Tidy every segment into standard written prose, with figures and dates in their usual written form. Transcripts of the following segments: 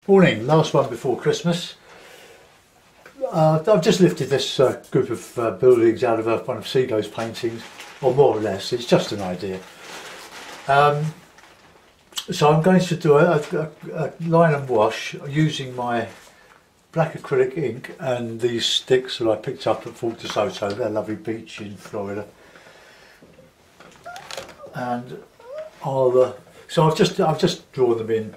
Morning, last one before Christmas. I've just lifted this group of buildings out of one of Seago's paintings, or more or less, it's just an idea. So I'm going to do a line and wash using my black acrylic ink and these sticks that I picked up at Fort DeSoto, their lovely beach in Florida. And so I've just drawn them in.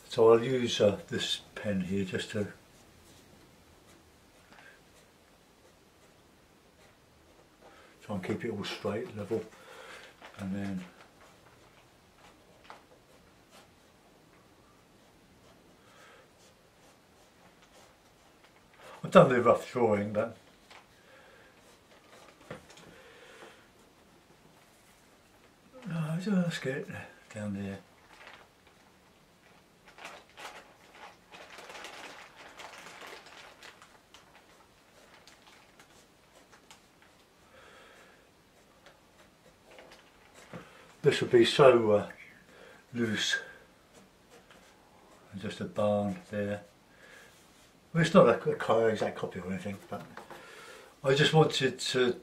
So I'll use this pen here just to try and keep it all straight, level, and then I've done the rough drawing, but let's get it down there. This would be so loose, and just a barn there. Well, it's not a exact copy or anything, but I just wanted to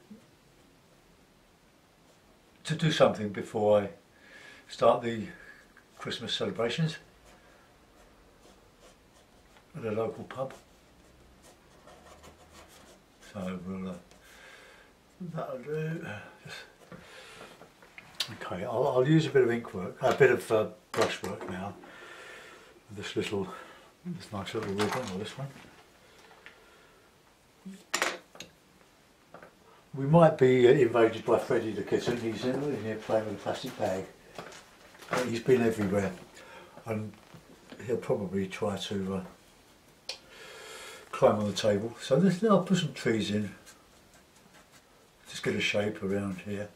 do something before I start the Christmas celebrations at a local pub. So we'll that'll do. Okay, I'll use a bit of ink work, a bit of brush work now. This nice little ribbon, or this one. We might be invaded by Freddy the kitten. He's in here playing with a plastic bag. He's been everywhere, and he'll probably try to climb on the table. So I'll put some trees in, just get a shape around here.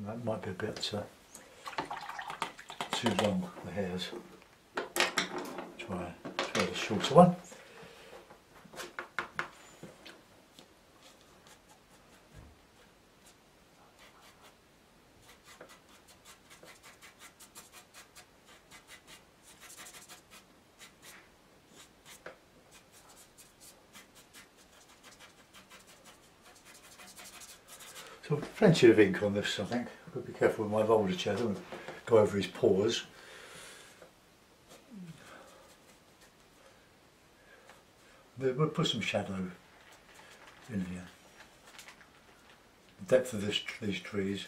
That might be a bit too long, the hairs. Try the shorter one. So plenty of ink on this, I think. I've got to be careful with my roller chair, I don't want to go over his pores. We'll put some shadow in here. The depth of these trees.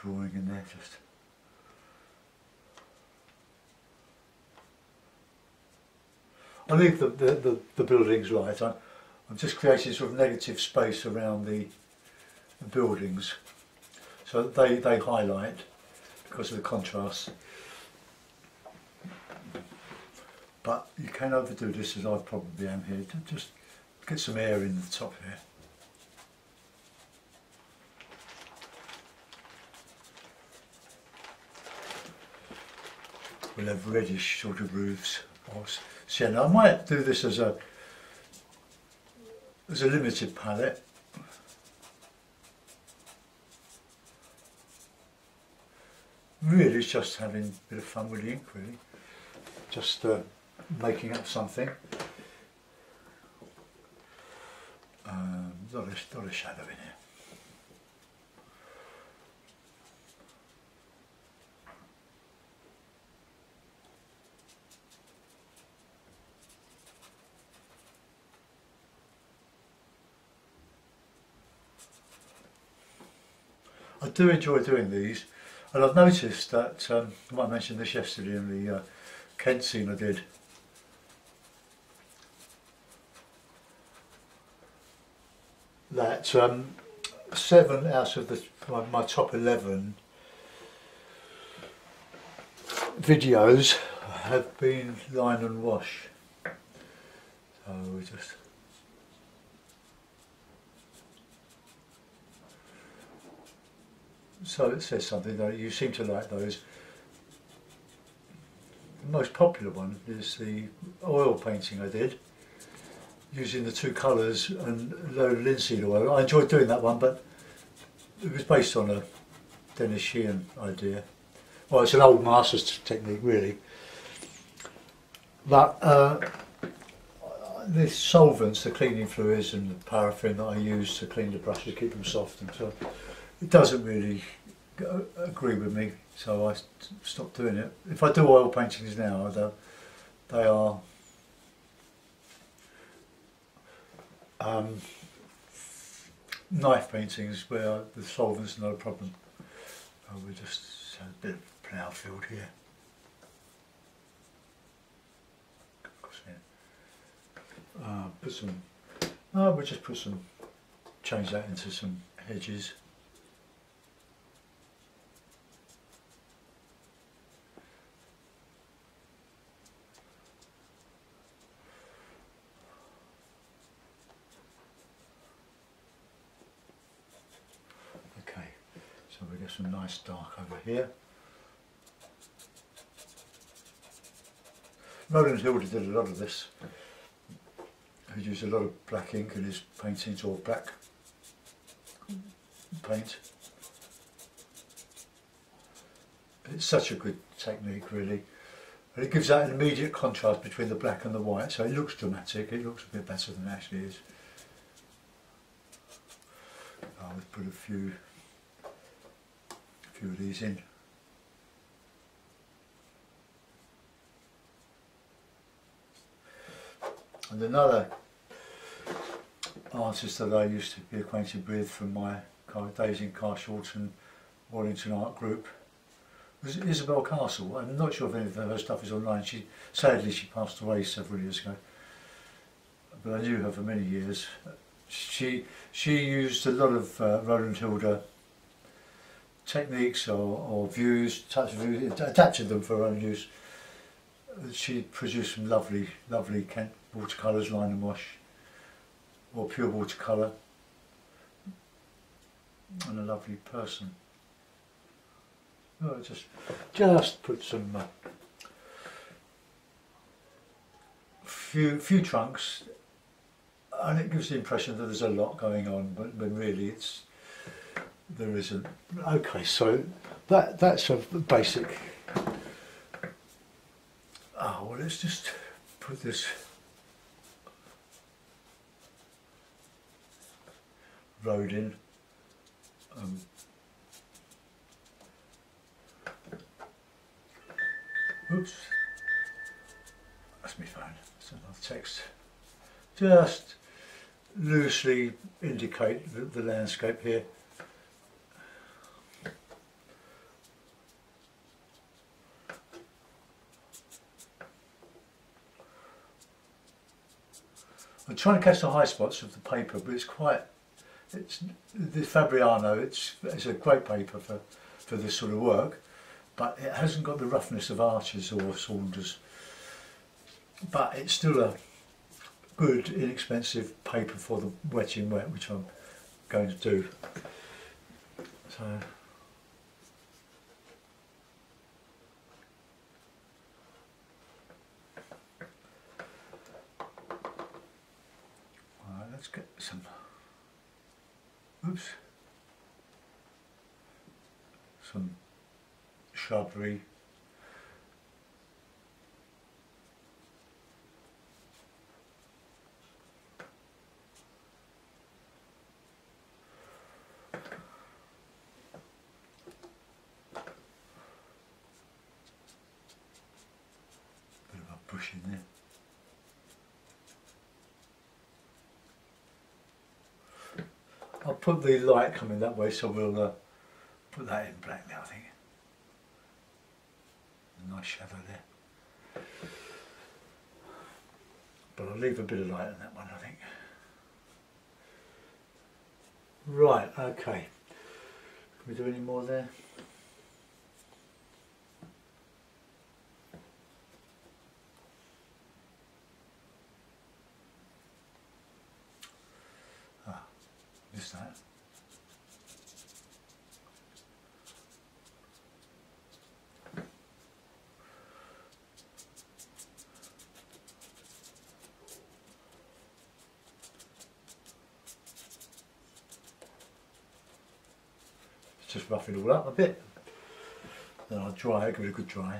Drawing in there, just I leave the buildings light. I'm just creating sort of negative space around the buildings, so that they highlight because of the contrast. But you can overdo this, as I probably am here, to just get some air in the top here. We'll have reddish sort of roofs or sienna. I might do this as a limited palette. Really, it's just having a bit of fun with the ink, really. Just making up something. Not a shadow in here. I do enjoy doing these, and I've noticed that, I might mention this yesterday in the Kent scene I did, that 7 out of my top 11 videos have been line and wash. So we just so it says something though. You seem to like those. The most popular one is the oil painting I did using the two colours and a load of linseed oil. I enjoyed doing that one, but it was based on a Dennis Sheehan idea. Well, it's an old master's technique really, but the solvents, the cleaning fluids and the paraffin that I use to clean the brushes, keep them soft and so, it doesn't really agree with me, so I stopped doing it. If I do oil paintings now, they are knife paintings where the solvent's not a problem. We just have a bit of plough field here. Put some. We'll just put some. Change that into some hedges. Okay, so we get some nice dark over here. Roland Hilder did a lot of this. He used a lot of black ink in his paintings, or black paint. It's such a good technique really, and it gives that an immediate contrast between the black and the white, so it looks dramatic, it looks a bit better than it actually is. I'll put a few of these in. And another artist that I used to be acquainted with from my days in Carshort and Wallington Art Group was Isabel Castle. I'm not sure if any of her stuff is online. Sadly she passed away several years ago, but I knew her for many years. She used a lot of Roland Hilder techniques or views, touch views, adapted them for her own use. She produced some lovely Kent watercolours, line and wash, or pure watercolour, and a lovely person. Oh, just put some few trunks, and it gives the impression that there's a lot going on, but really there isn't. Okay, so that's a basic. Oh, well, let's just put this road in. Oops, that's my phone. It's another text. Just loosely indicate the landscape here. I'm trying to catch the high spots of the paper, but the Fabriano, it's a great paper for this sort of work, but it hasn't got the roughness of Arches or Saunders, but it's still a good, inexpensive paper for the wet in wet, which I'm going to do. So. Let's get some, some shrubbery. Bit of a bush in there. I'll put the light coming that way, so we'll put that in black now, I think. A nice shadow there. But I'll leave a bit of light on that one, I think. Right, okay. Can we do any more there? minimise that. Just rough it all up a bit, then I'll dry it, give it a good dry.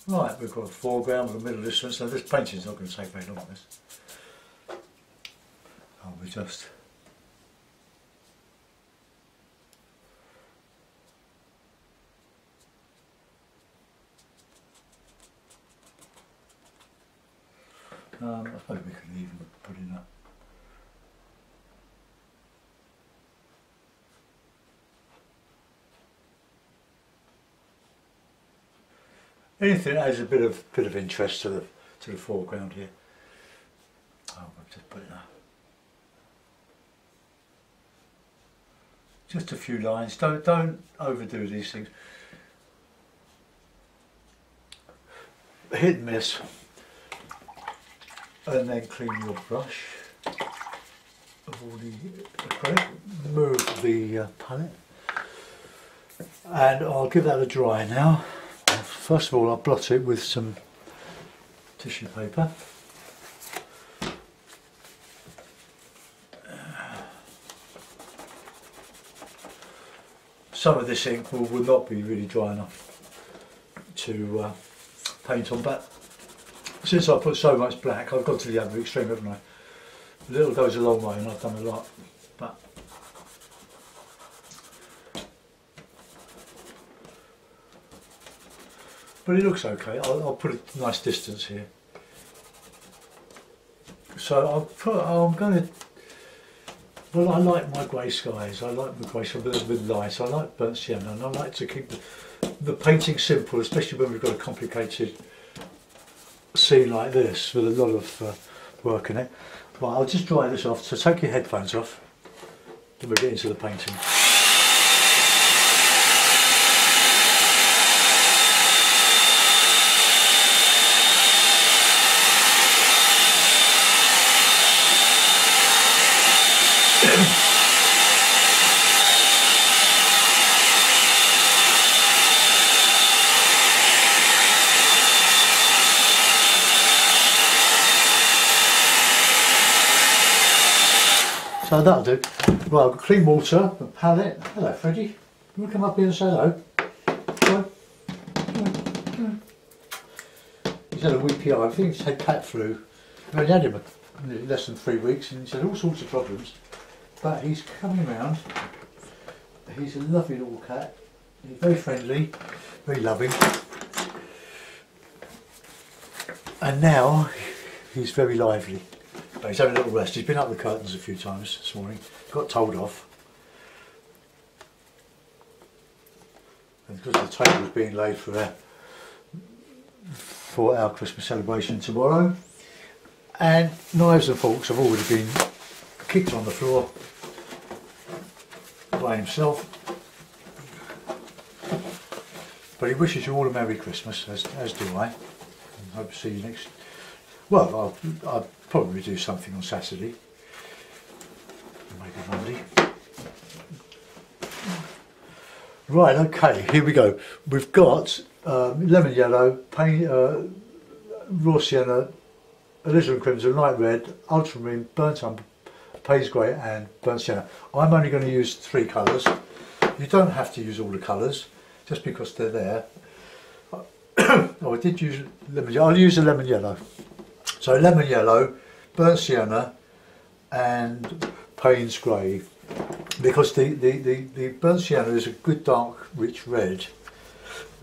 Right, we've got a foreground with a middle distance, so this painting's not going to take very long, this. We just I suppose we could even put in a anything that adds a bit of interest to the foreground here. Oh, I've just put in just a few lines. Don't overdo these things. Hit and miss, and then clean your brush of all the acrylic. Move the palette, and I'll give that a dry now. First of all, I'll blot it with some tissue paper. Some of this ink will not be really dry enough to paint on, but since I put so much black, I've got to the other extreme, haven't I? A little goes a long way, and I've done a lot. But it looks okay. I'll put a nice distance here. So I'm going to. Well, I like my grey skies. I like the grey skies with light. I like burnt sienna, and I like to keep the painting simple, especially when we've got a complicated scene like this with a lot of work in it. Right, I'll just dry this off. So take your headphones off, then we'll get into the painting. So that'll do. Right, I've got clean water, a palette. Hello, Freddie. You want to come up here and say hello? Come on. Come on. He's had a weepy eye. I think he's had cat flu. We only had him less than 3 weeks, and he's had all sorts of problems. But he's coming round. He's a lovely little cat. He's very friendly, very loving. And now he's very lively. But he's having a little rest. He's been up the curtains a few times this morning. Got told off. And because the table is being laid for our Christmas celebration tomorrow. And knives and forks have already been kicked on the floor by himself. But he wishes you all a Merry Christmas, as do I. And hope to see you next. Well, I'll probably do something on Saturday, maybe Monday. Right, okay, here we go. We've got lemon yellow, paint, raw sienna, alizarin crimson, light red, ultramarine, burnt umber, Payne's grey and burnt sienna. I'm only going to use 3 colours. You don't have to use all the colours, just because they're there. Oh, I did use lemon yellow. I'll use the lemon yellow. So lemon yellow, burnt sienna and Payne's grey, because the burnt sienna is a good dark rich red,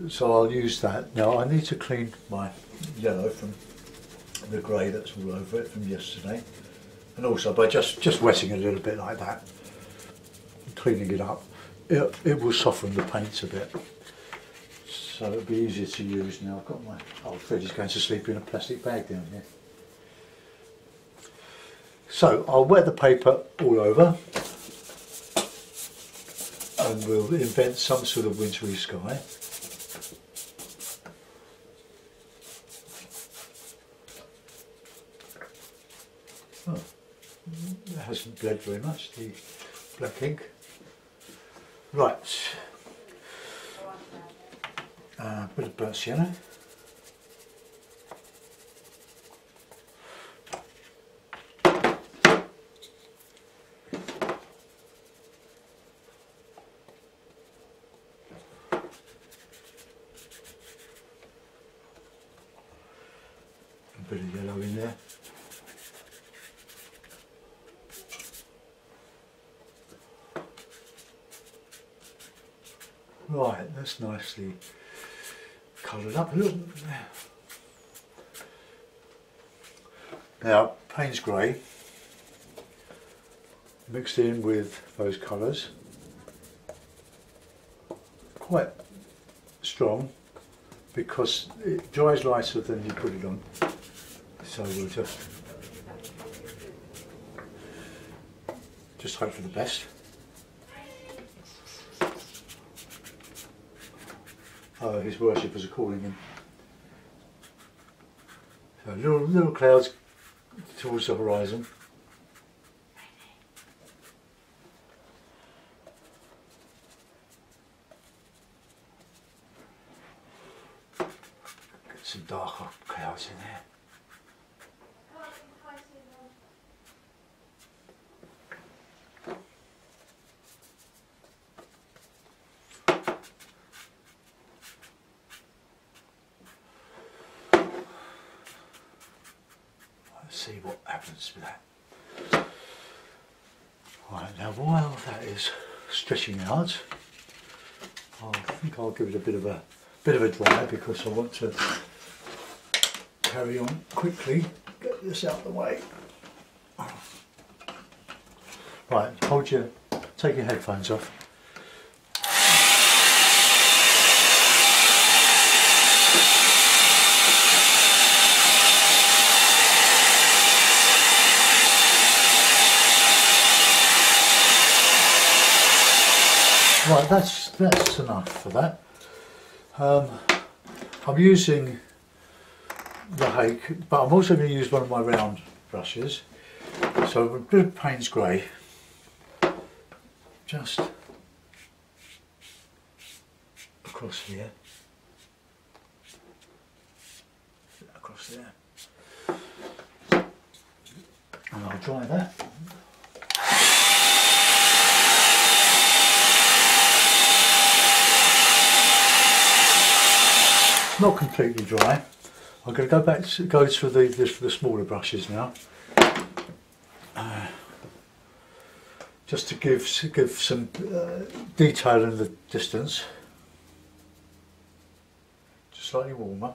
so I'll use that. Now I need to clean my yellow from the grey that's all over it from yesterday, and also by just wetting it a little bit like that. cleaning it up, it will soften the paints a bit. So it'll be easier to use now. I've got my old Fred is going to sleep in a plastic bag down here. So I'll wet the paper all over and we'll invent some sort of wintry sky. Oh, it hasn't bled very much, the black ink. Right, a bit of burnt sienna. A bit of yellow in there. Right, that's nicely coloured up a little bit there. Now, Payne's Grey mixed in with those colours, quite strong because it dries lighter than you put it on. So we'll just hope for the best. Oh, his worshippers are calling him. So little clouds towards the horizon. Get some darker clouds in there. See what happens with that. Right, now while that is stretching out, I think I'll give it a bit of a dry because I want to carry on quickly. Get this out of the way. Right, take your headphones off. Right, that's enough for that. I'm using the Hake, but I'm also going to use one of my round brushes. So a bit of Payne's Grey, just across here, across there, and I'll dry that. Not completely dry. I'm going to go through the smaller brushes now, just to give some detail in the distance. Just slightly warmer.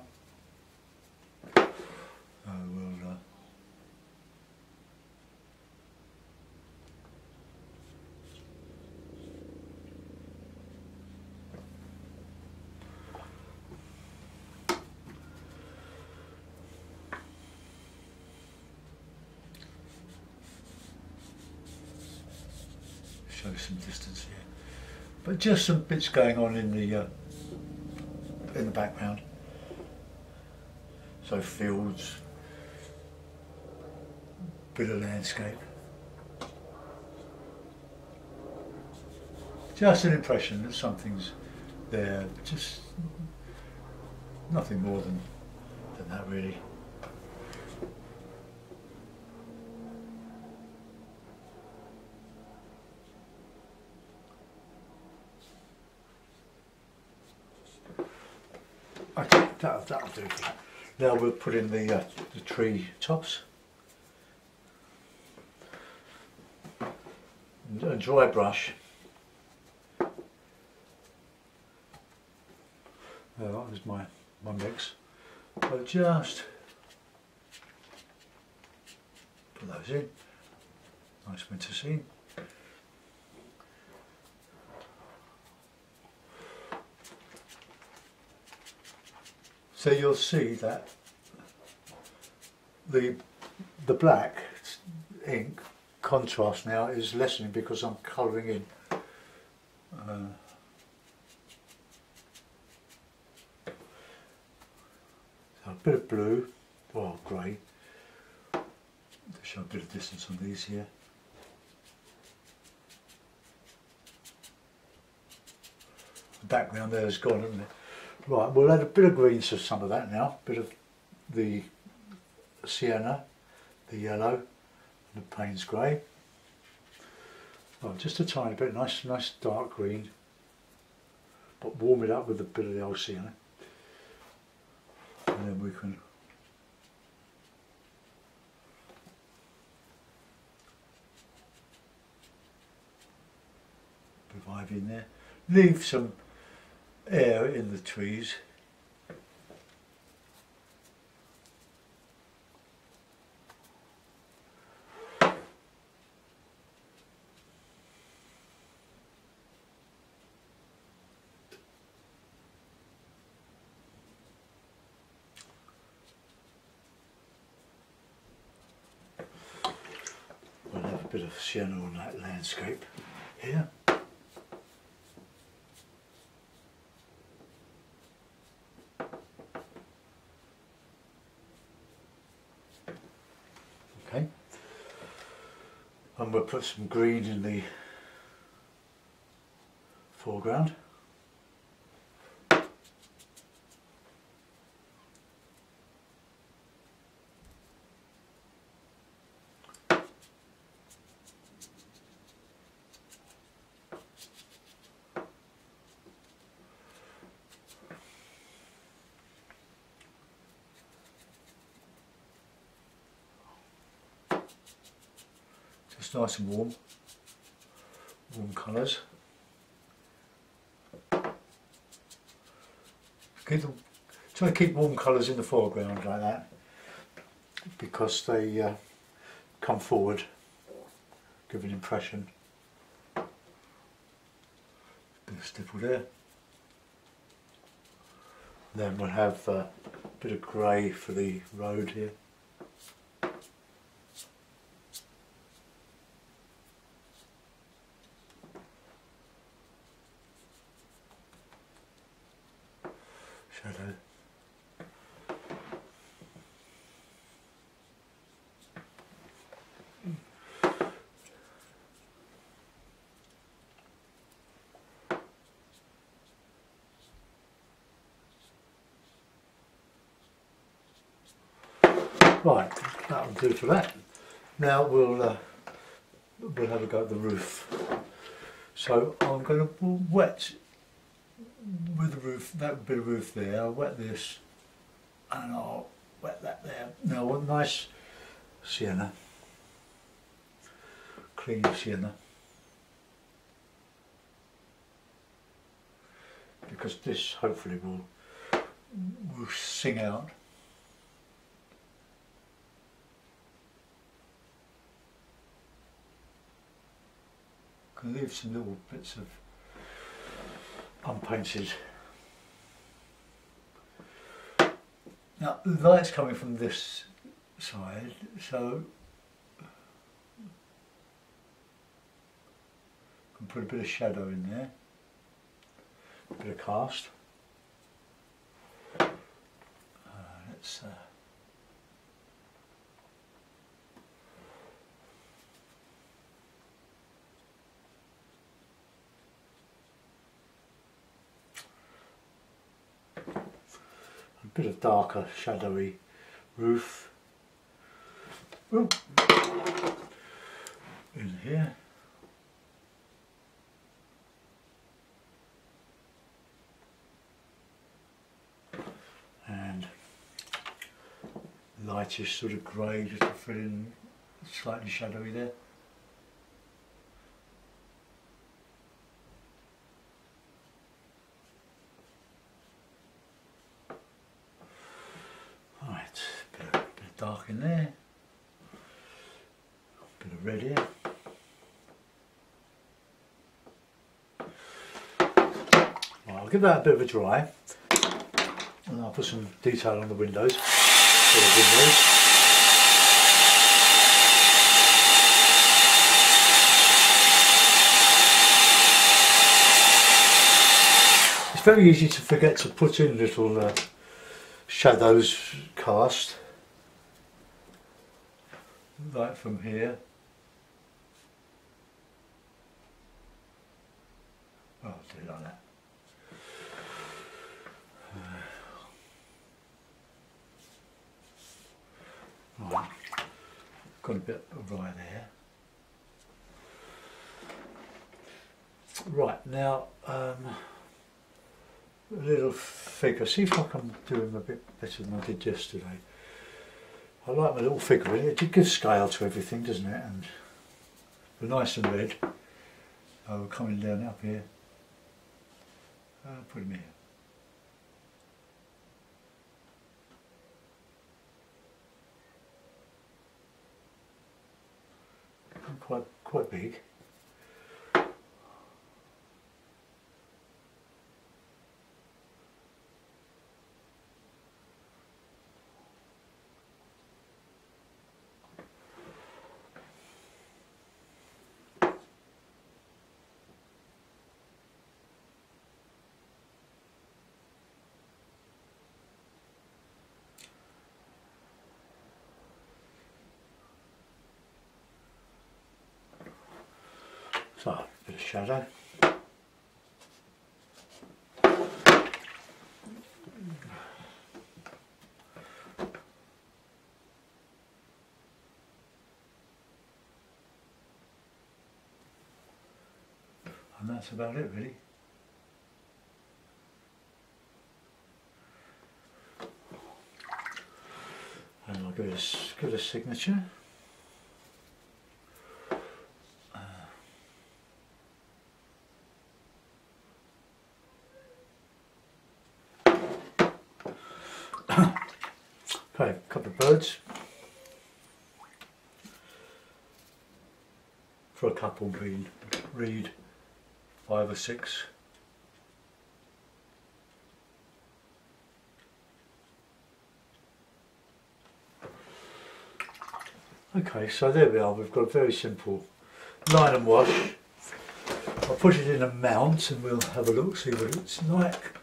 Show some distance here, but just some bits going on in the background. So fields, bit of landscape. Just an impression that something's there, just nothing more than that really. Okay, that'll do for that. Now we'll put in the tree tops. And a dry brush. That was my mix. I'll just put those in. Nice winter scene. So you'll see that the black ink contrast now is lessening because I'm colouring in. So a bit of blue, well, grey, to show a bit of distance on these here. The background there is gone, isn't it? Right, we'll add a bit of green to some of that now, a bit of the sienna, the yellow, and the Payne's grey. Oh, just a tiny bit, nice dark green, but warm it up with a bit of the old sienna, and then we can revive in there. Leave some air in the trees. We'll have a bit of sienna on that landscape here. Okay, and we'll put some green in the foreground. Just nice and warm colours. Try to keep warm colours in the foreground like that, because they come forward, give an impression. Bit of stipple there. Then we'll have a bit of grey for the road here. Shadow. Right, that'll do for that. Now we'll have a go at the roof. So I'm going to wet with the roof, that bit of roof there. I'll wet this and I'll wet that there. Now I want nice sienna, clean sienna, because this hopefully will sing out. Can leave some little bits of unpainted. Now the light's coming from this side, so I can put a bit of shadow in there, a bit of cast. Let's a bit of darker, shadowy roof. Ooh. In here. And lightish sort of grey, just to fill in, slightly shadowy there. Right, bit of dark in there, bit of red here. Right, I'll give that a bit of a dry, and And I'll put some detail on the windows. For the windows. It's very easy to forget to put in little shadows cast, like from here. I'll do it like that. Right, got a bit right there. Right, now a little figure. See if I can do him a bit better than I did yesterday. I like my little figure. It gives scale to everything, doesn't it? And they're nice and red. Oh, coming down up here. Put him here. Quite big. So, a bit of shadow. And that's about it, really. And I'll give it a signature. Okay, a couple of birds for a couple being read 5 or 6. Okay, so there we are. We've got a very simple line and wash. I'll put it in a mount and we'll have a look, see what it's like.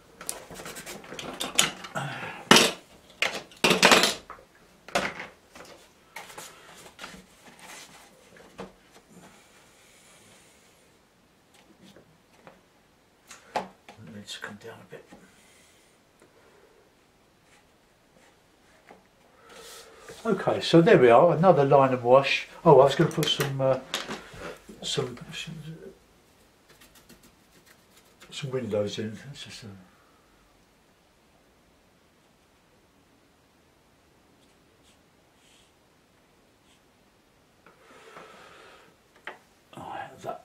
To come down a bit. Okay, so there we are, another line and wash. Oh, I was going to put some windows in. That's just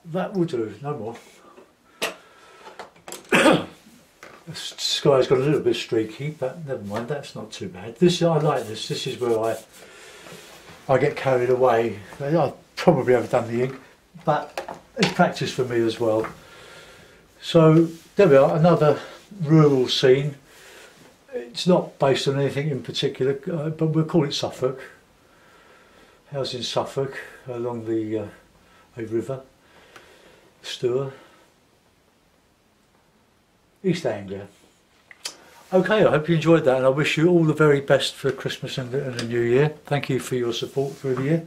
that will do. No more. The sky's got a little bit streaky, but never mind, that's not too bad. I like this. This is where I get carried away. I probably haven't done the ink, but it's practice for me as well. So there we are, another rural scene. It's not based on anything in particular, but we'll call it Suffolk. House in Suffolk, along the a river, Stour. East Anglia. Okay, I hope you enjoyed that and I wish you all the very best for Christmas and the New Year. Thank you for your support through the year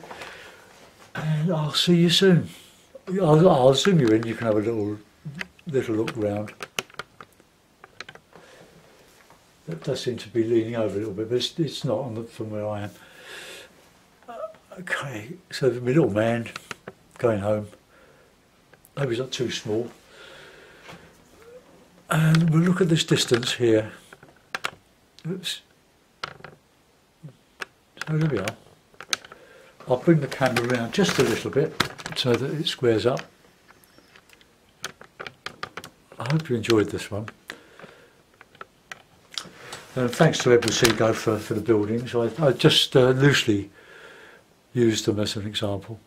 and I'll see you soon. I'll zoom you in, you can have a little look round. That does seem to be leaning over a little bit, but it's not from where I am. Okay, so my little man going home. Hope he's not too small. And we'll look at this distance here. Oops. So there we are. I'll bring the camera around just a little bit so that it squares up. I hope you enjoyed this one. And thanks to Seago for the buildings. I just loosely used them as an example.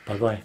Bye bye.